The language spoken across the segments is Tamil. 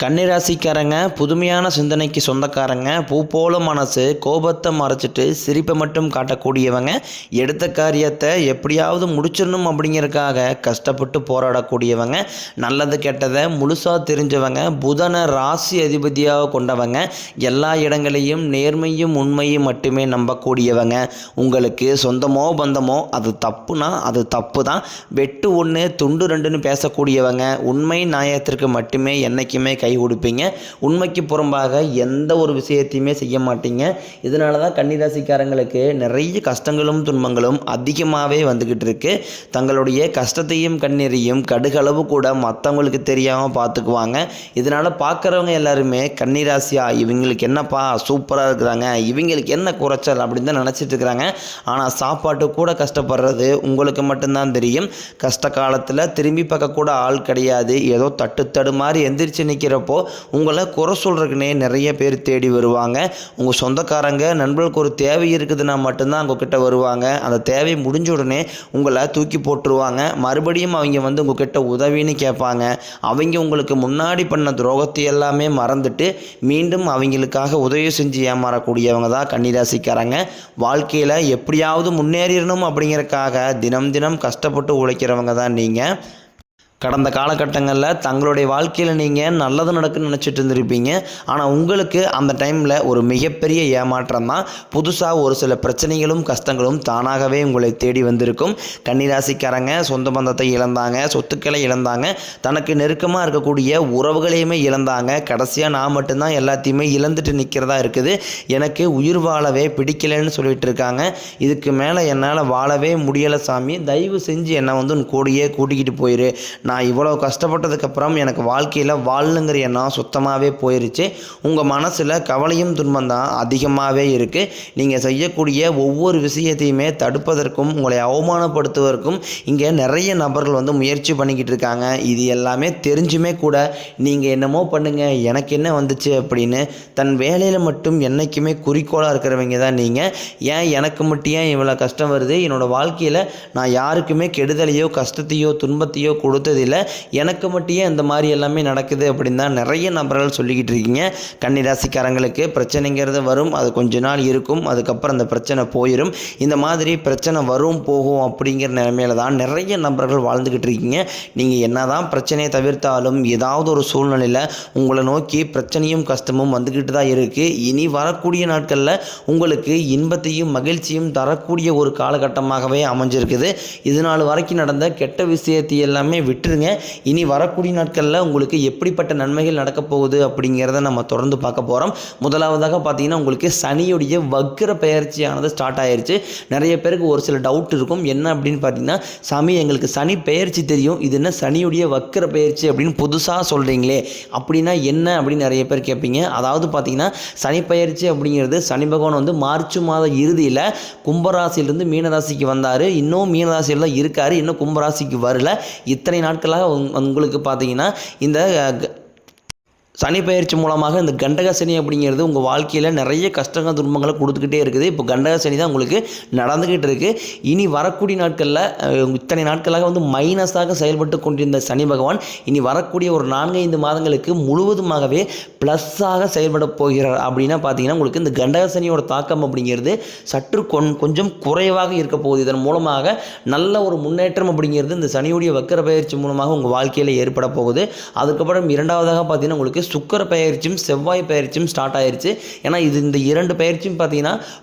கன்னிராசிக்காரங்க புதுமையான சிந்தனைக்கு சொந்தக்காரங்க, பூ போல மனசு, கோபத்தை மறைச்சிட்டு சிரிப்பை மட்டும் காட்டக்கூடியவங்க, எடுத்த காரியத்தை எப்படியாவது முடிச்சிடணும் அப்படிங்கிறதுக்காக கஷ்டப்பட்டு போராடக்கூடியவங்க, நல்லது கெட்டதை முழுசாக தெரிஞ்சவங்க, புதனை ராசி அதிபதியாக கொண்டவங்க, எல்லா இடங்களையும் நேர்மையும் உண்மையும் மட்டுமே நம்பக்கூடியவங்க. உங்களுக்கு சொந்தமோ பந்தமோ அது தப்புனா அது தப்பு தான், வெட்டு ஒன்று துண்டு ரெண்டுன்னு பேசக்கூடியவங்க, உண்மை நியாயத்திற்கு மட்டுமே என்றைக்குமே கை கொடுப்பீங்க. உண்மைக்கு புறம்பாக எந்த ஒரு விஷயத்தையுமே செய்ய மாட்டீங்க. இதனால தான் கன்னிராசிக்காரங்களுக்கு நிறைய கஷ்டங்களும் துன்பங்களும் அதிகமாகவே வந்துக்கிட்டு இருக்கு. தங்களுடைய கஷ்டத்தையும் கண்ணீரையும் கடுகளவு கூட மற்றவங்களுக்கு தெரியாமல் பார்த்துக்குவாங்க. இதனால் பார்க்குறவங்க எல்லாருமே கன்னிராசியா இவங்களுக்கு என்னப்பா சூப்பராக இருக்கிறாங்க, இவங்களுக்கு என்ன குறைச்சல் அப்படின்னு தான் நினச்சிட்டு இருக்கிறாங்க. ஆனால் சாப்பாட்டு கூட கஷ்டப்படுறது உங்களுக்கு மட்டும்தான் தெரியும். கஷ்ட காலத்தில் திரும்பி பார்க்க கூட ஆள் கிடையாது. ஏதோ தட்டு மாதிரி எந்திரிச்சு நிற்கிறப்போ உங்களை குறை சொல்கிறதுக்குனே நிறைய பேர் தேடி வருவாங்க. உங்கள் சொந்தக்காரங்க நண்பர்களுக்கு ஒரு தேவை இருக்குதுன்னா மட்டும்தான் உங்ககிட்ட வருவாங்க. அந்த தேவை முடிஞ்ச உடனே உங்களை தூக்கி போட்டுருவாங்க. மறுபடியும் அவங்க உங்ககிட்ட உதவின்னு கேட்பாங்க. அவங்க உங்களுக்கு முன்னாடி பண்ண துரோகத்தை எல்லாமே மறந்துட்டு மீண்டும் அவங்களுக்காக உதவி செஞ்சு ஏமாறக்கூடியவங்க தான் கன்னிராசிக்காரங்க. வாழ்க்கையில் எப்படியாவது முன்னேறிடணும் அப்படிங்கிறதுக்காக தினம் தினம் கஷ்டப்பட்டு உழைக்கிறவங்க தான் நீங்கள். கடந்த காலகட்டங்களில் தங்களுடைய வாழ்க்கையில் நீங்கள் நல்லது நடக்குன்னு நினச்சிட்டு இருந்திருப்பீங்க. ஆனால் உங்களுக்கு அந்த டைமில் ஒரு மிகப்பெரிய ஏமாற்றம் தான். புதுசாக ஒரு சில பிரச்சனைகளும் கஷ்டங்களும் தானாகவே உங்களை தேடி வந்திருக்கும். கன்னிராசிக்காரங்க சொந்த பந்தத்தை இழந்தாங்க, சொத்துக்களை இழந்தாங்க, தனக்கு நெருக்கமாக இருக்கக்கூடிய உறவுகளையுமே இழந்தாங்க. கடைசியாக நான் மட்டும்தான் எல்லாத்தையுமே இழந்துட்டு நிற்கிறதா இருக்குது, எனக்கு உயிர் வாழவே பிடிக்கலைன்னு சொல்லிட்டு இருக்காங்க. இதுக்கு மேலே என்னால் வாழவே முடியலை சாமி, தயவு செஞ்சு என்னை உன் கூடையே கூட்டிக்கிட்டு போயிரு. நான் இவ்வளோ கஷ்டப்பட்டதுக்கப்புறம் எனக்கு வாழ்க்கையில் வாழணுங்கிற எண்ணம் சுத்தமாகவே போயிடுச்சு. உங்கள் மனசில் கவலையும் துன்பம் தான் அதிகமாகவே இருக்குது. நீங்கள் செய்யக்கூடிய ஒவ்வொரு விஷயத்தையுமே தடுப்பதற்கும் உங்களை அவமானப்படுத்துவதற்கும் இங்கே நிறைய நபர்கள் முயற்சி பண்ணிக்கிட்டு இருக்காங்க. இது எல்லாமே தெரிஞ்சுமே கூட நீங்கள் என்னமோ பண்ணுங்கள் எனக்கு என்ன வந்துச்சு அப்படின்னு தன் வேலையில் மட்டும் என்றைக்குமே குறிக்கோளாக இருக்கிறவங்க தான் நீங்கள். ஏன் எனக்கு மட்டும் ஏன் இவ்வளோ கஷ்டம் வருது, என்னோடய வாழ்க்கையில் நான் யாருக்குமே கெடுதலையோ கஷ்டத்தையோ துன்பத்தையோ கொடுத்ததில்லை, எனக்கு மட்டும் இந்த மாதிரி எல்லாமே நடக்குது அப்படின்னு தான் நிறைய நபர்கள் சொல்லிக்கிட்டு இருக்கீங்க. கன்னிராசிக்காரங்களுக்கு பிரச்சனைங்கிறது வரும், அது கொஞ்ச நாள் இருக்கும், அதுக்கப்புறம் அந்த பிரச்சனை போயிடும். இந்த மாதிரி பிரச்சனை வரும் போகும் அப்படிங்கிற நிலைமையில தான் நிறைய நபர்கள் வாழ்ந்துக்கிட்டு இருக்கீங்க. நீங்கள் என்ன தான் பிரச்சனையை தவிர்த்தாலும் ஏதாவது ஒரு சூழ்நிலையில் உங்களை நோக்கி பிரச்சனையும் கஷ்டமும் வந்துக்கிட்டு தான் இருக்குது. இனி வரக்கூடிய நாட்களில் உங்களுக்கு இன்பத்தையும் மகிழ்ச்சியும் தரக்கூடிய ஒரு காலகட்டமாகவே அமைஞ்சிருக்குது. இது நாள் வரைக்கும் நடந்த கெட்ட விஷயத்தை எல்லாமே விட்டுருங்க. இனி வரக்கூடிய நாட்களில் உங்களுக்கு எப்படிப்பட்ட நன்மைகள் நடக்க போகுது அப்படிங்கிறத நம்ம தொடர்ந்து பார்க்க போகிறோம். முதலாவதாக பார்த்தீங்கன்னா உங்களுக்கு சனியுடைய வக்ர பெயர்ச்சியானது ஸ்டார்ட் ஆயிடுச்சு. நிறைய பேருக்கு ஒரு சில டவுட் இருக்கும், என்ன அப்படின்னு பார்த்தீங்கன்னா, சாமி எங்களுக்கு சனி பெயர்ச்சி தெரியும், இது என்ன சனியுடைய வக்ர பெயர்ச்சி அப்படின்னு புதுசாக சொல்கிறீங்களே அப்படின்னா என்ன அப்படின்னு நிறைய பேர் கேட்பீங்க. அதாவது பார்த்தீங்கன்னா சனி பெயர்ச்சி அப்படிங்கிறது சனி பகவான் மார்ச் மாத இறுதியில் கும்பராசியிலிருந்து மீனராசிக்கு வந்தார். இன்னும் மீனராசியில் தான் இருக்கார், இன்னும் கும்பராசிக்கு வரல. இத்தனை நாட்களாக உங்களுக்கு பார்த்தீங்கன்னா இந்த சனி பயிற்சி மூலமாக இந்த கண்டக சனி அப்படிங்கிறது உங்கள் வாழ்க்கையில் நிறைய கஷ்டங்கள் துன்பங்களை கொடுத்துக்கிட்டே இருக்குது. இப்போ கண்டக சனி தான் உங்களுக்கு நடந்துக்கிட்டு இருக்குது. இனி வரக்கூடிய நாட்களில் இத்தனை நாட்களாக மைனஸாக செயல்பட்டு கொண்டிருந்த சனி பகவான் இனி வரக்கூடிய ஒரு 4-5 மாதங்களுக்கு முழுவதுமாகவே ப்ளஸ்ஸாக செயல்பட போகிறார். அப்படின்னா பார்த்தீங்கன்னா உங்களுக்கு இந்த கண்டக சனியோட தாக்கம் அப்படிங்கிறது சற்று கொஞ்சம் குறைவாக இருக்க போகுது. இதன் மூலமாக நல்ல ஒரு முன்னேற்றம் அப்படிங்கிறது இந்த சனியுடைய வக்கர பயிற்சி மூலமாக உங்கள் வாழ்க்கையில் ஏற்பட போகுது. அதுக்கப்புறம் இரண்டாவதாக பார்த்தீங்கன்னா உங்களுக்கு சுக்கிர பயிற்சியும் செவ்வாய் பயிற்சியும் ஸ்டார்ட் ஆயிடுச்சு. ஏன்னா இந்த 2 பயிற்சியும் பார்த்தீங்கன்னா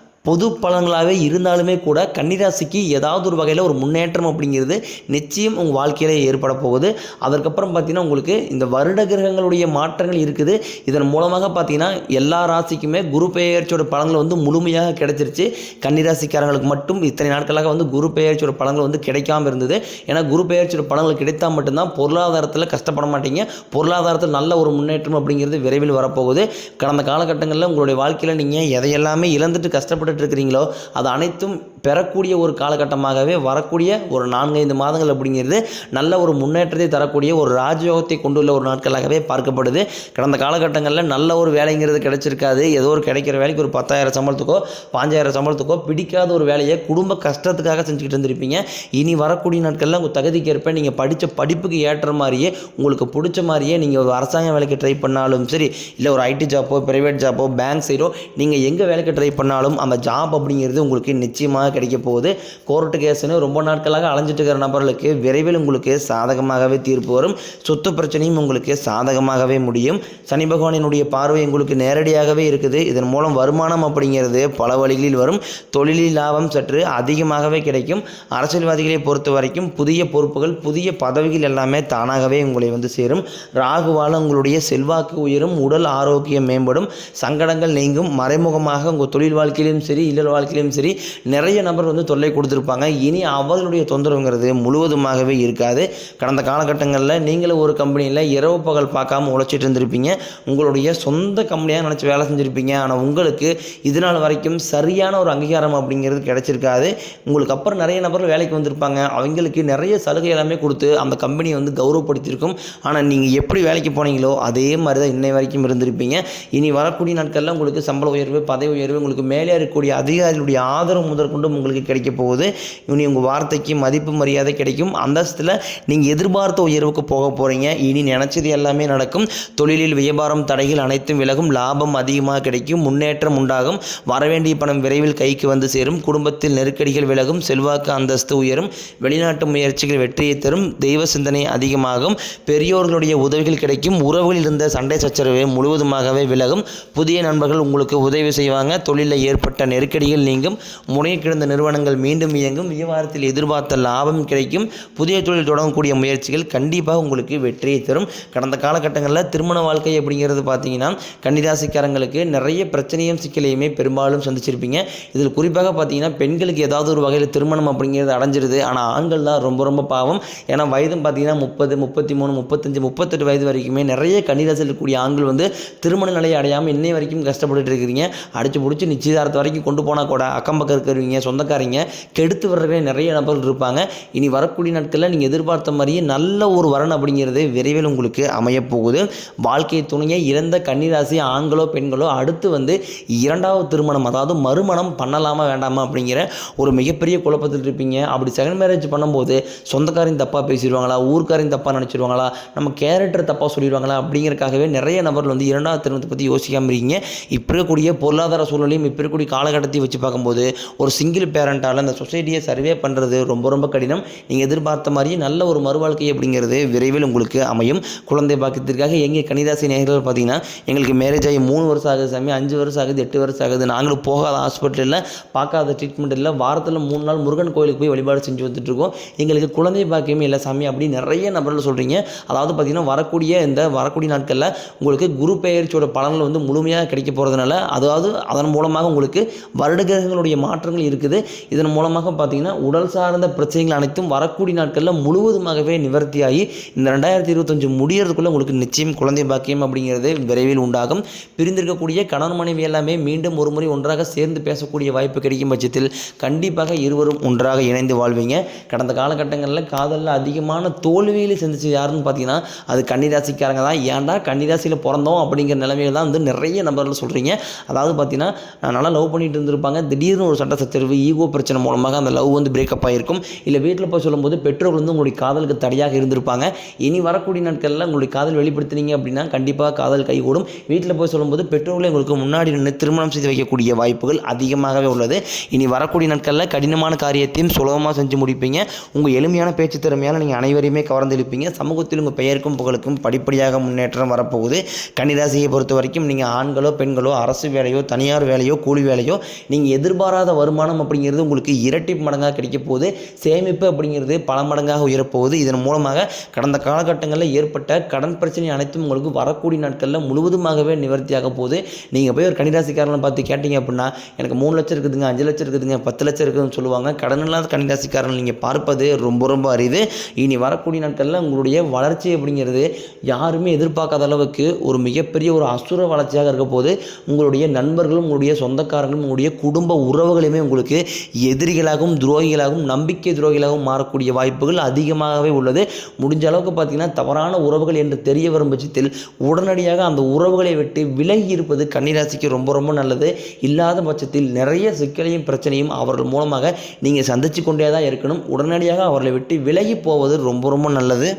பொது பலன்களாகவே இருந்தாலுமே கூட கன்னிராசிக்கு ஏதாவது ஒரு வகையில் ஒரு முன்னேற்றம் அப்படிங்கிறது நிச்சயம் உங்கள் வாழ்க்கையில் ஏற்பட போகுது. அதற்கப்புறம் பார்த்தீங்கன்னா உங்களுக்கு இந்த வருட கிரகங்களுடைய மாற்றங்கள் இருக்குது. இதன் மூலமாக பார்த்தீங்கன்னா எல்லா ராசிக்குமே குரு பெயர்ச்சியோட பலன்கள் முழுமையாக கிடைச்சிருச்சு. கன்னிராசிக்காரங்களுக்கு மட்டும் இத்தனை நாட்களாக குரு பெயர்ச்சியோட பலன்கள் கிடைக்காமல் இருந்தது. ஏன்னா குரு பெயர்ச்சியோட பலன்கள் கிடைத்தால் மட்டும்தான் பொருளாதாரத்தில் கஷ்டப்பட மாட்டீங்க, பொருளாதாரத்தில் நல்ல ஒரு முன்னேற்றம் அப்படிங்கிறது விரைவில் வரப்போகுது. கடந்த காலகட்டங்களில் உங்களுடைய வாழ்க்கையில் நீங்கள் எதையெல்லாமே இழந்துட்டு கஷ்டப்பட்டு கஷ்டப்பட்டு இருக்கிறீங்களோ அது அனைத்தும் பெறக்கூடிய ஒரு காலகட்டமாகவே வரக்கூடிய ஒரு 4-5 மாதங்கள் அப்படிங்கிறது நல்ல ஒரு முன்னேற்றத்தை தரக்கூடிய ஒரு ராஜயோகத்தை கொண்டுள்ள ஒரு நாட்களாகவே பார்க்கப்படுது. கடந்த காலகட்டங்களில் நல்ல ஒரு வேலைங்கிறது கிடைச்சிருக்காது. ஏதோ ஒரு கிடைக்கிற வேலைக்கு ஒரு 10,000 சம்பளத்துக்கோ 5,000 சம்பளத்துக்கோ பிடிக்காத ஒரு வேலையை குடும்ப கஷ்டத்துக்காக செஞ்சுக்கிட்டு இருந்திருப்பீங்க. இனி வரக்கூடிய நாட்களில் உங்கள் தகுதிக்கு ஏற்ப நீங்கள் படித்த படிப்புக்கு ஏற்ற மாதிரியே உங்களுக்கு பிடிச்ச மாதிரியே நீங்கள் ஒரு அரசாங்க வேலைக்கு ட்ரை பண்ணாலும் சரி, இல்லை ஒரு ஐடி ஜாப்போ ப்ரைவேட் ஜாப்போ பேங்க் சைடோ நீங்கள் எங்கே வேலைக்கு ட்ரை பண்ணாலும் அந்த ஜாப் அப்படிங்கிறது உங்களுக்கு நிச்சயமாக கிடைக்க போகுது. கோர்ட்டு கேஸ்னு ரொம்ப நாட்களாக அலைஞ்சிட்டு இருக்கிற நபர்களுக்கு விரைவில் உங்களுக்கு சாதகமாகவே தீர்ப்பு வரும். சொத்து பிரச்சனையும் உங்களுக்கு சாதகமாகவே முடியும். சனி பகவானினுடைய பார்வை உங்களுக்கு நேரடியாகவே இருக்குது. இதன் மூலம் வருமானம் அப்படிங்கிறது பல வழிகளில் வரும். தொழிலில் லாபம் சற்று அதிகமாகவே கிடைக்கும். அரசியல்வாதிகளை பொறுத்த வரைக்கும் புதிய பொறுப்புகள் புதிய பதவிகள் எல்லாமே தானாகவே உங்களை வந்து சேரும். ராகுவால் உங்களுடைய செல்வாக்கு உயரும். உடல் ஆரோக்கியம் மேம்படும். சங்கடங்கள் நீங்கும். மறைமுகமாக உங்கள் தொழில் வாழ்க்கையிலும் சரி இல்லற வாழ்க்கையிலும் சரி நிறைய நபர் வந்து தொல்லை கொடுத்துருப்பாங்க. இனி அவர்களுடைய தொந்தரவுங்கிறது முழுவதுமாகவே இருக்காது. கடந்த காலகட்டங்களில் நீங்களும் ஒரு கம்பெனியில் இரவு பகல் பார்க்காம உழைச்சிட்டு இருந்திருப்பீங்க. உங்களுடைய சொந்த கம்பெனியாக நினச்சி வேலை செஞ்சுருப்பீங்க. ஆனால் உங்களுக்கு இதனால் வரைக்கும் சரியான ஒரு அங்கீகாரம் அப்படிங்கிறது கிடைச்சிருக்காது. உங்களுக்கு அப்புறம் நிறைய நபர்கள் வேலைக்கு வந்திருப்பாங்க. அவங்களுக்கு நிறைய சலுகை எல்லாமே கொடுத்து அந்த கம்பெனியை வந்து கௌரவப்படுத்தியிருக்கும். ஆனால் நீங்கள் எப்படி வேலைக்கு போனீங்களோ அதே மாதிரி தான் இன்னை வரைக்கும் இருந்திருப்பீங்க. இனி வரக்கூடிய நாட்களில் உங்களுக்கு சம்பள உயர்வு பதவி உயர்வு உங்களுக்கு மேலே இருக்கக்கூடிய அதிகாரிகளுடைய ஆதரவு முதற்கொண்டும் உங்களுக்கு கிடைக்க போகுது. இனி உங்கள் வார்த்தைக்கு மதிப்பு மரியாதை கிடைக்கும். அந்தஸ்தில் நீங்கள் எதிர்பார்த்த உயர்வுக்கு போக போகிறீங்க. இனி நினச்சது எல்லாமே நடக்கும். தொழிலில் வியாபாரம் தடைகள் அனைத்தும் விலகும். லாபம் அதிகமாக கிடைக்கும். முன்னேற்றம் உண்டாகும். வரவேண்டிய பணம் விரைவில் கைக்கு வந்து சேரும். குடும்பத்தில் நெருக்கடிகள் விலகும். செல்வாக்கு அந்தஸ்து உயரும். வெளிநாட்டு முயற்சிகள் வெற்றியை தரும். தெய்வ சிந்தனை அதிகமாகும். பெரியோர்களுடைய உதவிகள் கிடைக்கும். உறவுகளில் இருந்த சண்டை சச்சரவு முழுவதுமாகவே விலகும். புதிய நண்பர்கள் உங்களுக்கு உதவி செய்வாங்க. தொழிலில் ஏற்பட்ட நெருக்கடிகள் நீங்கும். முனைய கிடந்த நிறுவனங்கள் மீண்டும் இயங்கும். வியாபாரத்தில் எதிர்பார்த்த லாபம் கிடைக்கும். புதிய தொழில் தொடங்கக்கூடிய முயற்சிகள் கண்டிப்பாக உங்களுக்கு வெற்றியை தரும். கடந்த காலகட்டங்களில் திருமண வாழ்க்கை அப்படிங்கிறது பார்த்தீங்கன்னா கன்னிராசிக்காரங்களுக்கு நிறைய பிரச்சனையும் சிக்கலையுமே பெரும்பாலும் சந்திச்சிருப்பீங்க. இதில் குறிப்பாக பார்த்தீங்கன்னா பெண்களுக்கு ஏதாவது ஒரு வகையில் திருமணம் அப்படிங்கிறது அடைஞ்சிருது. ஆனால் ஆண்கள் தான் ரொம்ப ரொம்ப பாவம். ஏன்னா வயதும் பார்த்தீங்கன்னா 30, 33, 35, 38 வயது வரைக்குமே நிறைய கன்னிராசியில் இருக்கக்கூடிய ஆண்கள் வந்து திருமண நிலையை அடையாமல் இன்னை வரைக்கும் கஷ்டப்பட்டு இருக்கிறீங்க. அடிச்சு பிடிச்சி நிச்சயதார்த்தம் வரைக்கும் கொண்டு போனால் கூட அக்கம் பக்கம் இருக்கிறவங்க சொந்தக்காரங்க கெடுத்து வர்றவங்க நிறைய நபர்கள் இருப்பாங்க. இனி வரக்கூடிய நாட்களில் நீங்கள் எதிர்பார்த்த மாதிரியே நல்ல ஒரு வரன் அப்படிங்கிறது விரைவில் உங்களுக்கு அமையப்போகுது. வாழ்க்கை துணையை இறந்த கன்னிராசி ஆண்களோ பெண்களோ அடுத்து வந்து இரண்டாவது திருமணம் அதாவது மறுமணம் பண்ணலாமா வேண்டாமா அப்படிங்கிற ஒரு மிகப்பெரிய குழப்பத்தில் இருப்பீங்க. அப்படி செகண்ட் மேரேஜ் பண்ணும்போது சொந்தக்காரையும் தப்பாக பேசிடுவாங்களா, ஊர்க்காரையும் தப்பாக நினச்சிடுவாங்களா, நம்ம கேரக்டர் தப்பாக சொல்லிடுவாங்களா அப்படிங்கிறக்காகவே நிறைய நபர்கள் வந்து இரண்டாவது திருமணத்தை பற்றி யோசிக்காமல் இருக்கீங்க. இப்போ இருக்கக்கூடிய பொருளாதார சூழ்நிலையும் இப்போ இருக்கக்கூடிய காலகட்டத்தையும் வச்சு பார்க்கும்போது ஒரு சிங்கிள் பேரண்டால் அந்த சொசைட்டியை சர்வே பண்ணுறது ரொம்ப ரொம்ப கடினம். நீங்கள் எதிர்பார்த்த மாதிரியே நல்ல ஒரு மறுவாழ்க்கை அப்படிங்கிறது விரைவில் உங்களுக்கு அமையும். குழந்தை பாக்கியத்திற்காக எங்கள் கன்னிராசி நேயர்கள் பார்த்தீங்கன்னா எங்களுக்கு மேரேஜ் ஆகி 3 வருஷம் ஆகுது சாமி, 5 வருஷம் ஆகுது, 8 வருஷம் ஆகுது, நாங்களும் போகாத ஹாஸ்பிட்டலில் பார்க்காத ட்ரீட்மெண்ட் இல்லை, வாரத்தில் 3 நாள் முருகன் கோயிலுக்கு போய் வழிபாடு செஞ்சு வந்துட்டுருக்கோம், எங்களுக்கு குழந்தை பாக்கியமே இல்லை சாமி அப்படி நிறைய நபர்கள் சொல்கிறீங்க. அதாவது பார்த்தீங்கன்னா வரக்கூடிய நாட்களில் உங்களுக்கு குரு பெயர்ச்சியோட பலன்கள் வந்து முழுமையாக கிடைக்க போகிறதுனால அதாவது அதன் மூலமாக உங்களுக்கு வருடகிரகங்களுடைய மாற்றங்கள் இருக்குது. இதன் மூலமாக பார்த்தீங்கன்னா உடல் சார்ந்த பிரச்சனைகள் அனைத்தும் வரக்கூடிய நாட்களில் முழுவதுமாகவே நிவர்த்தியாகி இந்த 2025 முடியறதுக்குள்ளே உங்களுக்கு நிச்சயம் குழந்தை பாக்கியம் அப்படிங்கிறது விரைவில் உண்டாகும். பிரிந்திருக்கக்கூடிய கணவன் மனைவி எல்லாமே மீண்டும் ஒரு முறை ஒன்றாக சேர்ந்து பேசக்கூடிய வாய்ப்பு கிடைக்கும் பட்சத்தில் கண்டிப்பாக இருவரும் ஒன்றாக இணைந்து வாழ்வீங்க. கடந்த காலகட்டங்களில் காதலில் அதிகமான தோல்விகளை சந்திச்சு யாருன்னு பார்த்தீங்கன்னா அது கன்னிராசிக்காரங்க தான். ஏன்டா கன்னிராசியில் பிறந்தோம் அப்படிங்கிற நிலைமையில் தான் வந்து நிறைய நபர்கள் சொல்கிறீங்க. அதாவது பார்த்தீங்கன்னா நல்லா லவ் பண்ணிட்டு இருந்திருப்பாங்க, திடீர்னு ஒரு சட்ட சச்சரவு ஈகோ பிரச்சனை மூலமாக அந்த லவ் வந்து பிரேக்கப் ஆகிருக்கும். இல்லை வீட்டில் போய் சொல்லும்போது பெற்றோர்கள் வந்து உங்களுடைய காதலுக்கு தடையாக இருந்திருப்பாங்க. இனி வரக்கூடிய நாட்களில் உங்களுடைய காதல் வெளிப்படுத்தினீங்க அப்படின்னா கண்டிப்பாக காதல் கைகூடும். வீட்டில் போய் சொல்லும்போது பெற்றோர்களை உங்களுக்கு முன்னாடி நின்று திருமணம் செய்து வைக்கக்கூடிய வாய்ப்புகள் அதிகமாகவே உள்ளது. இனி வரக்கூடிய நாட்களில் கடினமான காரியத்தையும் சுலபமாக செஞ்சு முடிப்பீங்க. உங்கள் எளிமையான பேச்சு திறமையால் நீங்கள் அனைவரையுமே கவர்ந்திருப்பீங்க. சமூகத்தில் உங்கள் பெயருக்கும் புகழுக்கும் படிப்படியாக முன்னேற்றம் வரப்போகுது. கன்னிராசியை பொறுத்த வரைக்கும் நீங்கள் ஆண்களோ பெண்களோ அரசு வேலையோ தனியார் வேலையோ கூலி வேலையோ நீங்கள் எதிர்பாராத வருமானம் அப்படிங்கிறது உங்களுக்கு இரட்டி மடங்காக கிடைக்க போகுது. சேமிப்பு அப்படிங்கிறது பல மடங்காக உயரப்போகுது. இதன் மூலமாக கடந்த காலகட்டங்களில் ஏற்பட்ட கடன் பிரச்சனை அனைத்தும் உங்களுக்கு வரக்கூடிய நாட்களில் முழுவதுமாகவே நிவர்த்தியாக போகுது. நீங்கள் போய் ஒரு கன்னிராசிக்காரனை பார்த்து கேட்டீங்க அப்படின்னா எனக்கு 3 லட்சம் இருக்குதுங்க, 5 லட்சம் இருக்குதுங்க, 10 லட்சம் இருக்குதுன்னு சொல்லுவாங்க. கடன் இல்லாத கன்னிராசிக்காரன் நீங்கள் பார்ப்பது ரொம்ப ரொம்ப அரிது. இனி வரக்கூடிய நாட்களில் உங்களுடைய வளர்ச்சி அப்படிங்கிறது யாருமே எதிர்பார்க்காத அளவுக்கு ஒரு மிகப்பெரிய ஒரு அசுர வளர்ச்சியாக இருக்க போது. உங்களுடைய நண்பர்களும் உங்களுடைய சொந்தக்காரங்களும் உங்களுடைய குடும்ப உறவுகளுமே உங்களுக்கு எதிரிகளாகவும் துரோகிகளாகவும் நம்பிக்கை துரோகிகளாகவும் மாறக்கூடிய வாய்ப்புகள் அதிகமாகவே உள்ளது. முடிஞ்ச அளவுக்கு பார்த்திங்கன்னா தவறான உறவுகள் என்று தெரிய வரும் பட்சத்தில் உடனடியாக அந்த உறவுகளை விட்டு விலகி இருப்பது கன்னிராசிக்கு ரொம்ப ரொம்ப நல்லது. இல்லாத பட்சத்தில் நிறைய சிக்கலையும் பிரச்சனையும் அவர்கள் மூலமாக நீங்கள் சந்தித்து கொண்டே தான் இருக்கணும். உடனடியாக அவர்களை விட்டு விலகி போவது ரொம்ப ரொம்ப நல்லது.